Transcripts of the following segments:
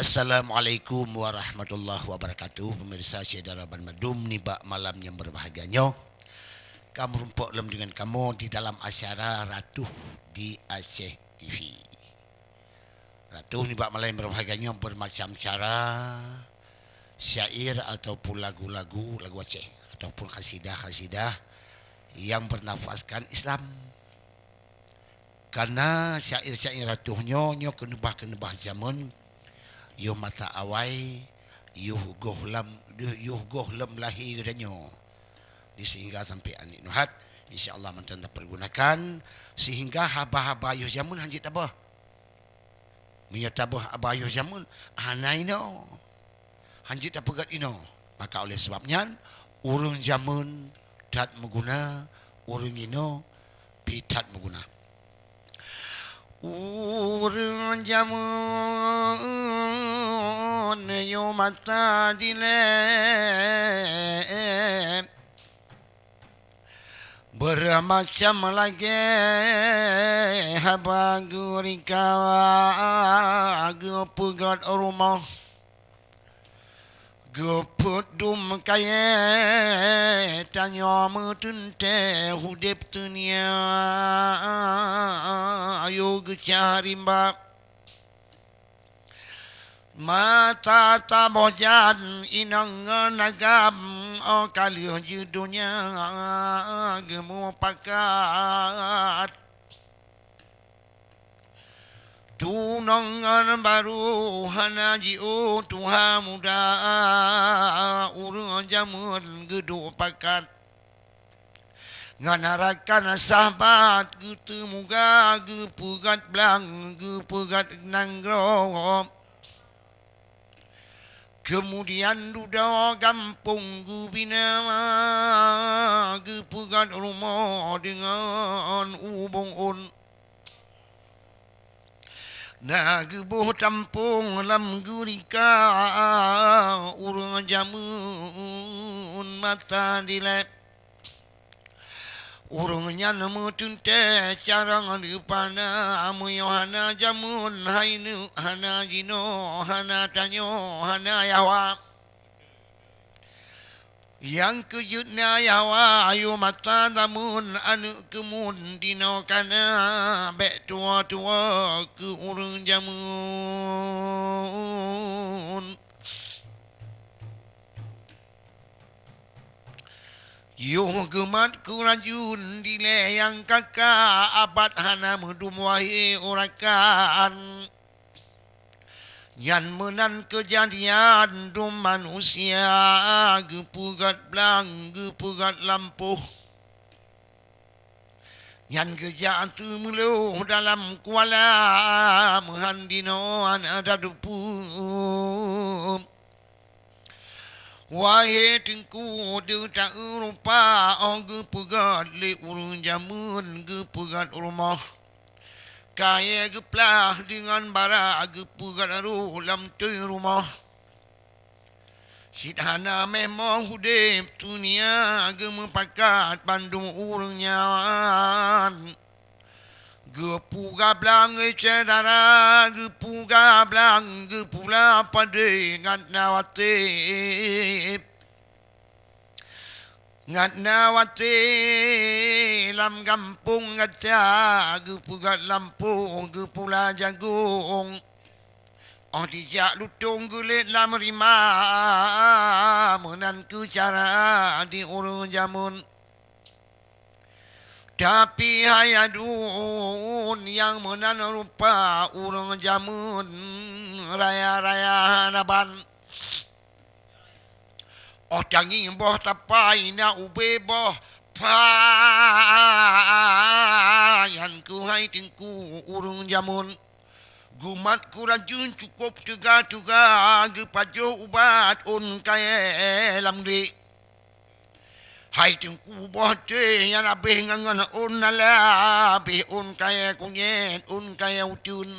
Assalamualaikum warahmatullahi wabarakatuh. Pemirsa Syedara Ban Madum nibak malam yang berbahagianya. Kamu rumpuk lem dengan kamu di dalam acara Ratu di Aceh TV. Ratu nibak malam yang berbahagianya bermacam cara syair ataupun lagu-lagu Aceh ataupun khasidah-khasidah yang bernafaskan Islam. Karena syair-syair ratuhnya kenebah-kenebah zaman yo mata awai yuh goh lam lahir danyo sehingga sampai anik nuhat insyaallah mantan pergunakan sehingga haba-haba yuh jamun hanjit abah menyatabah abayuh jamun anaino hanjit apagat ino maka oleh sebabnya urung jamun dat mengguna urung ino pidat mengguna urang jamun yo mata dilem bermacam lagi haba gurika gepugat rumah geput dum kaya tanya metente hudip dunia ayo gecarimba mata tabojan inang nagam o kali judunya gemu pakat tunangan baru hana jiu tuha muda urang jamun geduk pakat nganarakan sahabat getemuga gepugat belang gepugat nanggro kemudian duda kampung gubina gepugat rumah dengan ubung-un na gebuh tampung lam gurika urang jamun mata dilep urungnya nemu tunte carang dipana amuyohana jamun hainu hana jino hana tanyo hana yawa yang kejutna yawa ayu mata namun anu kemun dino kana bek tua-tua ke urung jamun yuh gemat kurajun dile yang kakak abad hana medum wahi urakan yan menan kejadian dum manusia gepugat belang gepugat lampuh yan kejaan tu melu dalam kuala mehandino ada dupum wahai tingku de tak rupa gepugat le urung jamun gepugat rumah kaya geplah dengan bara gepugat aru lam tu rumah sidhana memang hudip dunia gemepakat bandung urungnya gepuga blang cedara gepuga blang gepula pade ngat nawate ngat nawate lam kampung ngata gepugat lampung gepula jagung oh dijak lutung gulit lam rima menan ku cara di urung jamun tapi hayadun yang menan rupa urung jamun raya-raya naban oh tangi boh tapai na ube boh payan ku hai tingku urung jamun gumat kurajun cukup juga gepajo ubat un kaya lamdi hai tingku boh te yang abih ngangan un nala abih un kaya kunyet un kaya utun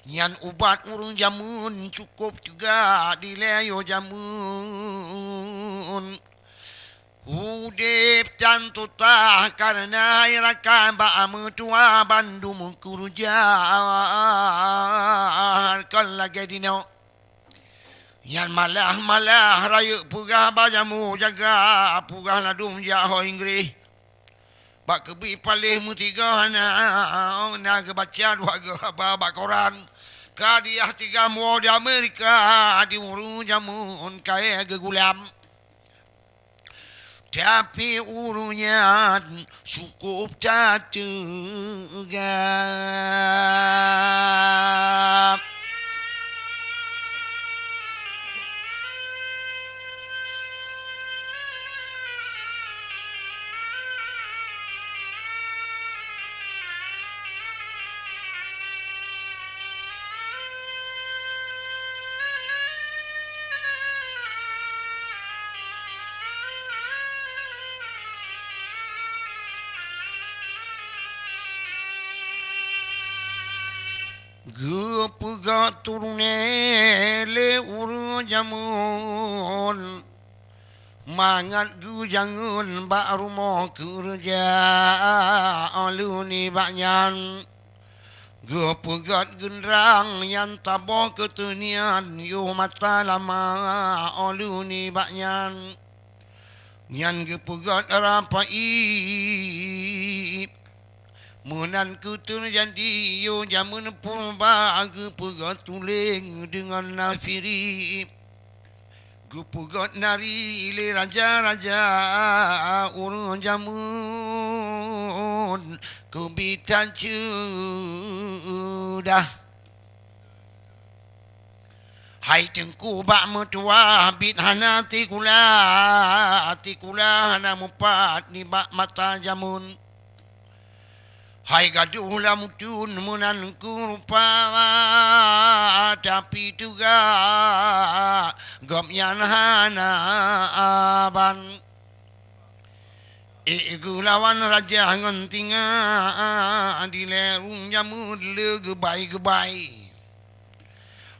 yan ubat urung jamun cukup juga dileyo jamun udip dan tutah karena irakan ba mertua Bandung kurujar kalau lagi dino yang malah raya pugah bajamu jaga pugah ladung jaho Inggris bak kebi palih mutiga na baca dua bak koran kadiah tiga mu di Amerika di uru jamun kaya gegulam tapi urunya cukup tak tegap. Gepega turune le uru jamun mangat gu jangun bak rumah kerja aluni baknyan gepegat gendrang yang taboh ketunian yu mata lama aluni baknyan nyan gepegat rapai Munan kutur jadi yo jamun purba gepegat tuling dengan nafiri gepegat nari le raja-raja urun jamun kebitan cudah hai tengku bak mertua bit hana tikula hana mupat ni bak mata jamun hai gaduh lah mutun munan kurupa tapi juga gomyan hana aban gulawan raja ngontinga di lerung jamud le gebai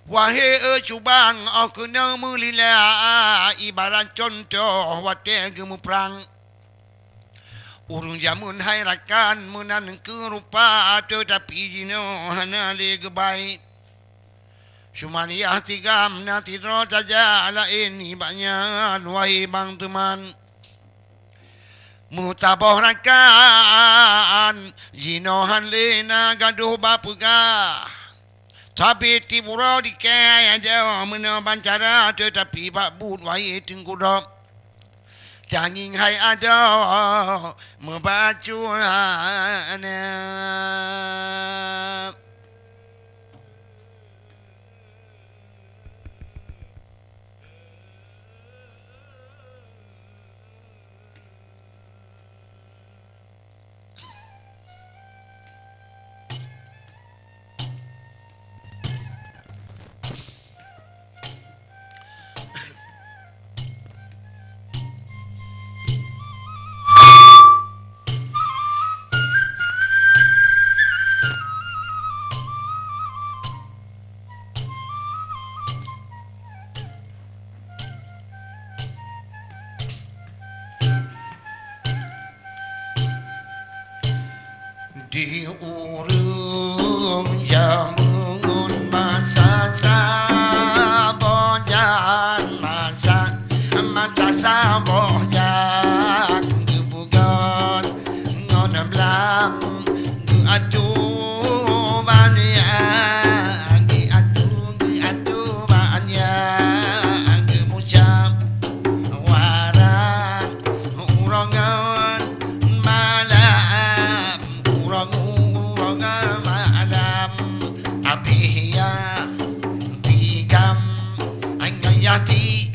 wahai cubang aku nak mulila ibarat contoh wate gemu perang urung jamun hai rakan munan kerupa tetapi jino hana le gebai Sumaniah tigam na tidro saja lain banyak wahai bang teman mutaboh rakan jino han le na gaduh bapuga tapi tiburo dikaya jawa mena bancara tetapi bak but wahai tengkudok Tanging hai ada membacuana di urung jamun masa sabojan masa sabojan kebugan ngon blam atu bania atu bania kemucap waran urongan malam urang malam apiya tigam angayati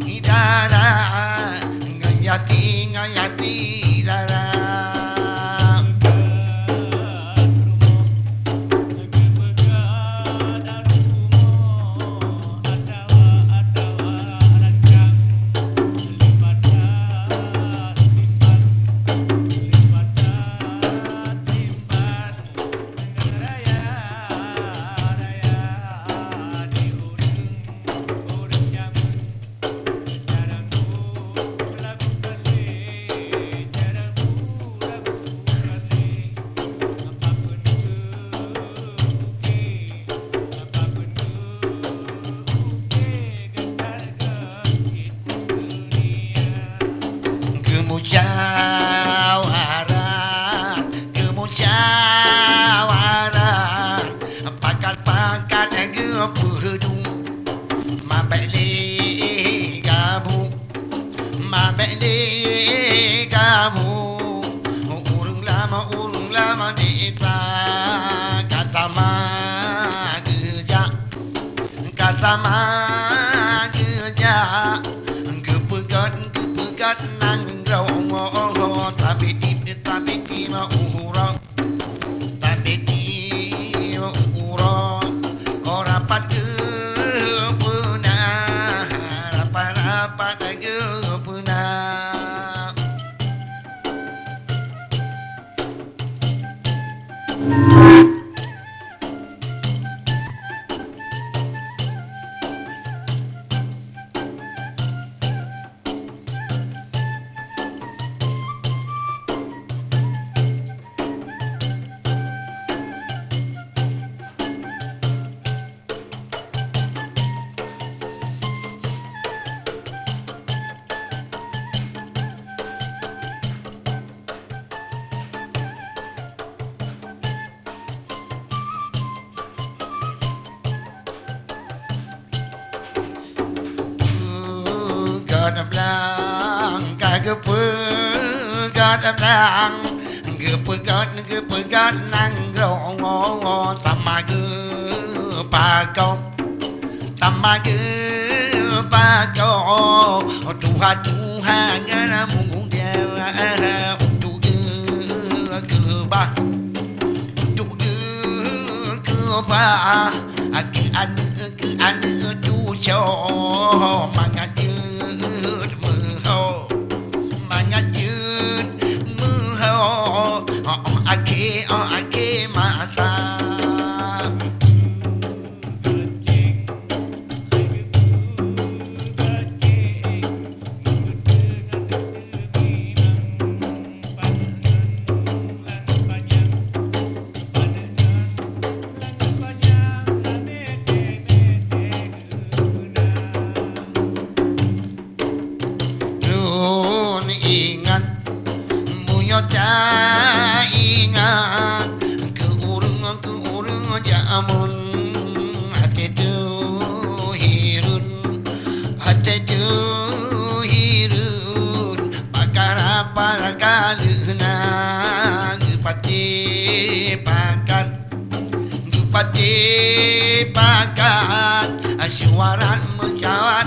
idara ngayati dara beli kamu ma beli kamu urung lama dita kata ma geja gepegat nang rong tapi di ma urang tapi di urang ora pat gepuna rapat gepuna gadam lang gadam lang gepegat nang rong tamaga pagong Tuhan ngana mung dia untuk ba untuk ba ke anu tu cho mangajud mơ ake mata ingat ke urung jamun hati tu hirun pakara kaluna gupati pakan asywaran mencawan